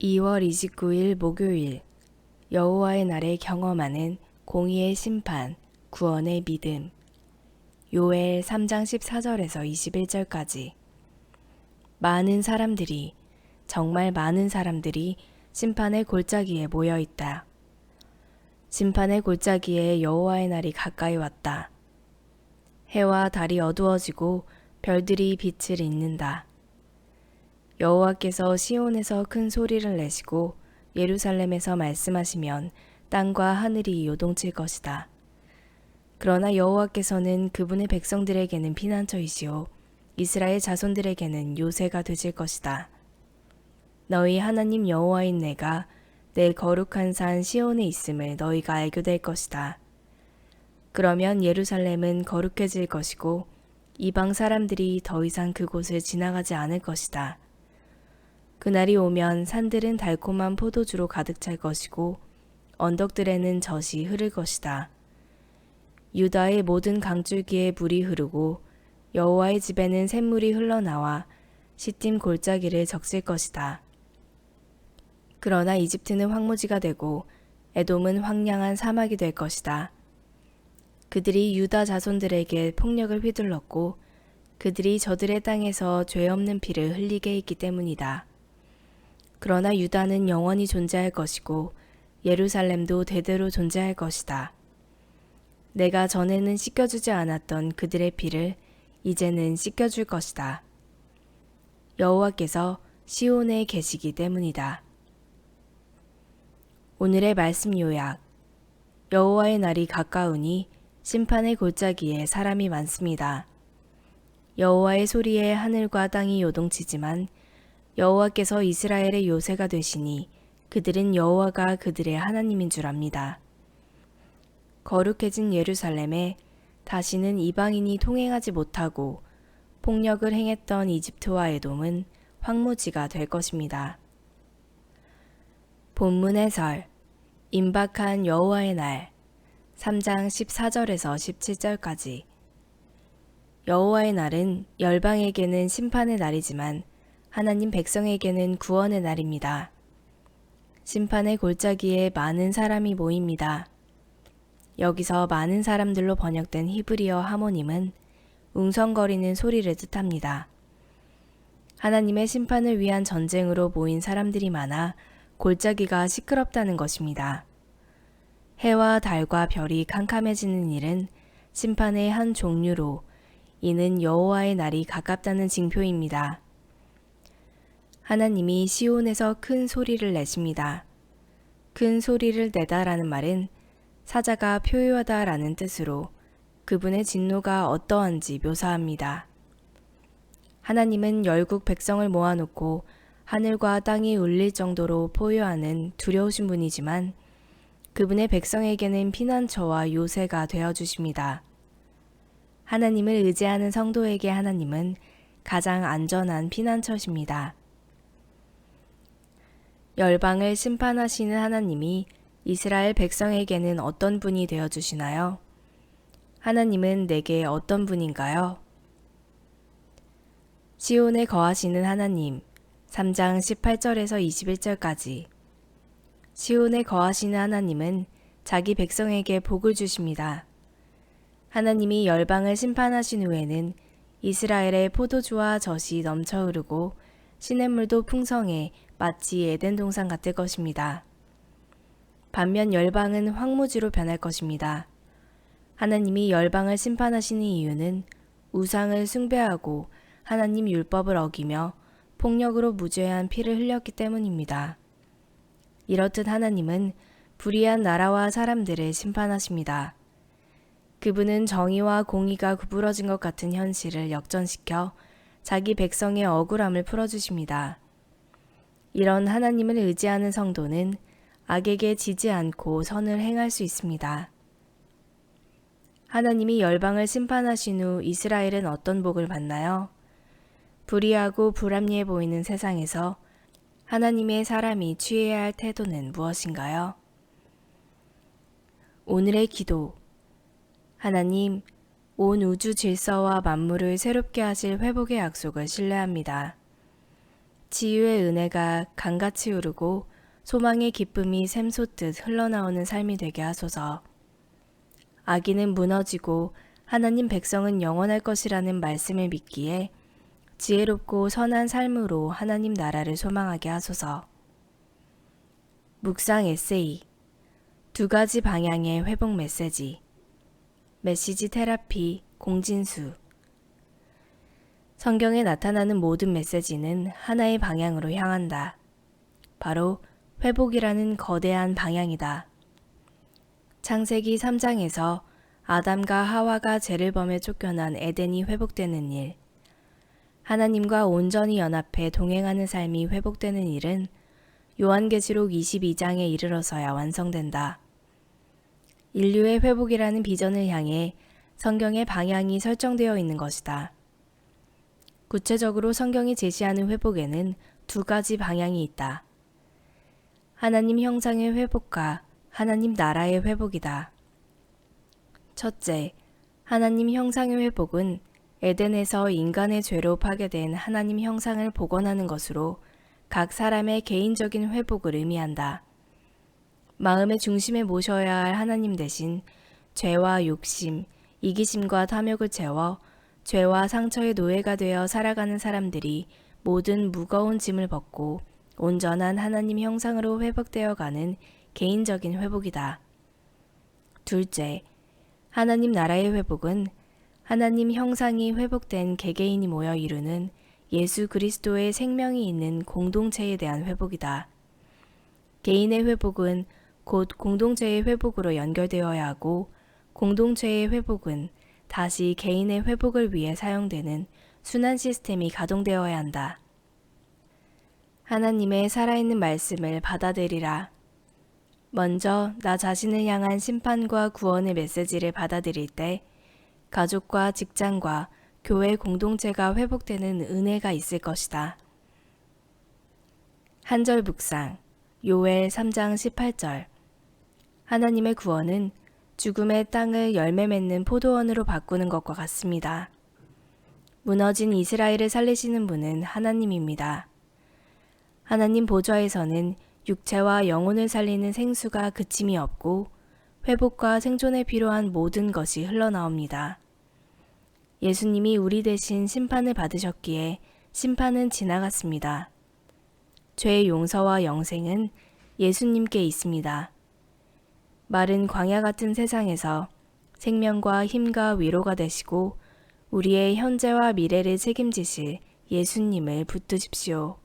2월 29일 목요일 여호와의 날에 경험하는 공의의 심판, 구원의 믿음. 요엘 3장 14절에서 21절까지. 많은 사람들이, 정말 많은 사람들이 심판의 골짜기에 모여 있다. 심판의 골짜기에 여호와의 날이 가까이 왔다. 해와 달이 어두워지고 별들이 빛을 잇는다. 여호와께서 시온에서 큰 소리를 내시고 예루살렘에서 말씀하시면 땅과 하늘이 요동칠 것이다. 그러나 여호와께서는 그분의 백성들에게는 피난처이시오 이스라엘 자손들에게는 요새가 되실 것이다. 너희 하나님 여호와인 내가 내 거룩한 산 시온에 있음을 너희가 알게 될 것이다. 그러면 예루살렘은 거룩해질 것이고 이방 사람들이 더 이상 그곳을 지나가지 않을 것이다. 그날이 오면 산들은 달콤한 포도주로 가득 찰 것이고 언덕들에는 젖이 흐를 것이다. 유다의 모든 강줄기에 물이 흐르고 여호와의 집에는 샘물이 흘러나와 시딤 골짜기를 적실 것이다. 그러나 이집트는 황무지가 되고 에돔은 황량한 사막이 될 것이다. 그들이 유다 자손들에게 폭력을 휘둘렀고 그들이 저들의 땅에서 죄 없는 피를 흘리게 했기 때문이다. 그러나 유다는 영원히 존재할 것이고 예루살렘도 대대로 존재할 것이다. 내가 전에는 씻겨주지 않았던 그들의 피를 이제는 씻겨줄 것이다. 여호와께서 시온에 계시기 때문이다. 오늘의 말씀 요약. 여호와의 날이 가까우니 심판의 골짜기에 사람이 많습니다. 여호와의 소리에 하늘과 땅이 요동치지만 여호와께서 이스라엘의 요새가 되시니 그들은 여호와가 그들의 하나님인 줄 압니다. 거룩해진 예루살렘에 다시는 이방인이 통행하지 못하고 폭력을 행했던 이집트와 에돔은 황무지가 될 것입니다. 본문 해설. 임박한 여호와의 날 3장 14절에서 17절까지. 여호와의 날은 열방에게는 심판의 날이지만 하나님 백성에게는 구원의 날입니다. 심판의 골짜기에 많은 사람이 모입니다. 여기서 많은 사람들로 번역된 히브리어 하모님은 웅성거리는 소리를 뜻합니다. 하나님의 심판을 위한 전쟁으로 모인 사람들이 많아 골짜기가 시끄럽다는 것입니다. 해와 달과 별이 캄캄해지는 일은 심판의 한 종류로 이는 여호와의 날이 가깝다는 징표입니다. 하나님이 시온에서 큰 소리를 내십니다. 큰 소리를 내다라는 말은 사자가 표효하다라는 뜻으로 그분의 진노가 어떠한지 묘사합니다. 하나님은 열국 백성을 모아놓고 하늘과 땅이 울릴 정도로 포효하는 두려우신 분이지만 그분의 백성에게는 피난처와 요새가 되어주십니다. 하나님을 의지하는 성도에게 하나님은 가장 안전한 피난처십니다. 열방을 심판하시는 하나님이 이스라엘 백성에게는 어떤 분이 되어주시나요? 하나님은 내게 어떤 분인가요? 시온에 거하시는 하나님 3장 18절에서 21절까지. 시온에 거하시는 하나님은 자기 백성에게 복을 주십니다. 하나님이 열방을 심판하신 후에는 이스라엘의 포도주와 젖이 넘쳐 흐르고 시냇물도 풍성해 마치 에덴 동산 같을 것입니다. 반면 열방은 황무지로 변할 것입니다. 하나님이 열방을 심판하시는 이유는 우상을 숭배하고 하나님 율법을 어기며 폭력으로 무죄한 피를 흘렸기 때문입니다. 이렇듯 하나님은 불의한 나라와 사람들을 심판하십니다. 그분은 정의와 공의가 구부러진 것 같은 현실을 역전시켜 자기 백성의 억울함을 풀어주십니다. 이런 하나님을 의지하는 성도는 악에게 지지 않고 선을 행할 수 있습니다. 하나님이 열방을 심판하신 후 이스라엘은 어떤 복을 받나요? 불의하고 불합리해 보이는 세상에서 하나님의 사람이 취해야 할 태도는 무엇인가요? 오늘의 기도. 하나님, 온 우주 질서와 만물을 새롭게 하실 회복의 약속을 신뢰합니다. 치유의 은혜가 강같이 흐르고 소망의 기쁨이 샘솟듯 흘러나오는 삶이 되게 하소서. 악인은 무너지고 하나님 백성은 영원할 것이라는 말씀을 믿기에 지혜롭고 선한 삶으로 하나님 나라를 소망하게 하소서. 묵상 에세이 2가지 방향의 회복 메시지. 메시지 테라피 공진수. 성경에 나타나는 모든 메시지는 하나의 방향으로 향한다. 바로 회복이라는 거대한 방향이다. 창세기 3장에서 아담과 하와가 죄를 범해 쫓겨난 에덴이 회복되는 일, 하나님과 온전히 연합해 동행하는 삶이 회복되는 일은 요한계시록 22장에 이르러서야 완성된다. 인류의 회복이라는 비전을 향해 성경의 방향이 설정되어 있는 것이다. 구체적으로 성경이 제시하는 회복에는 2가지 방향이 있다. 하나님 형상의 회복과 하나님 나라의 회복이다. 첫째, 하나님 형상의 회복은 에덴에서 인간의 죄로 파괴된 하나님 형상을 복원하는 것으로 각 사람의 개인적인 회복을 의미한다. 마음의 중심에 모셔야 할 하나님 대신 죄와 욕심, 이기심과 탐욕을 채워 죄와 상처의 노예가 되어 살아가는 사람들이 모든 무거운 짐을 벗고 온전한 하나님 형상으로 회복되어 가는 개인적인 회복이다. 둘째, 하나님 나라의 회복은 하나님 형상이 회복된 개개인이 모여 이루는 예수 그리스도의 생명이 있는 공동체에 대한 회복이다. 개인의 회복은 곧 공동체의 회복으로 연결되어야 하고, 공동체의 회복은 다시 개인의 회복을 위해 사용되는 순환 시스템이 가동되어야 한다. 하나님의 살아있는 말씀을 받아들이라. 먼저 나 자신을 향한 심판과 구원의 메시지를 받아들일 때 가족과 직장과 교회 공동체가 회복되는 은혜가 있을 것이다. 한절 묵상 요엘 3장 18절. 하나님의 구원은 죽음의 땅을 열매 맺는 포도원으로 바꾸는 것과 같습니다. 무너진 이스라엘을 살리시는 분은 하나님입니다. 하나님 보좌에서는 육체와 영혼을 살리는 생수가 그침이 없고 회복과 생존에 필요한 모든 것이 흘러나옵니다. 예수님이 우리 대신 심판을 받으셨기에 심판은 지나갔습니다. 죄의 용서와 영생은 예수님께 있습니다. 마른 광야 같은 세상에서 생명과 힘과 위로가 되시고 우리의 현재와 미래를 책임지실 예수님을 붙드십시오.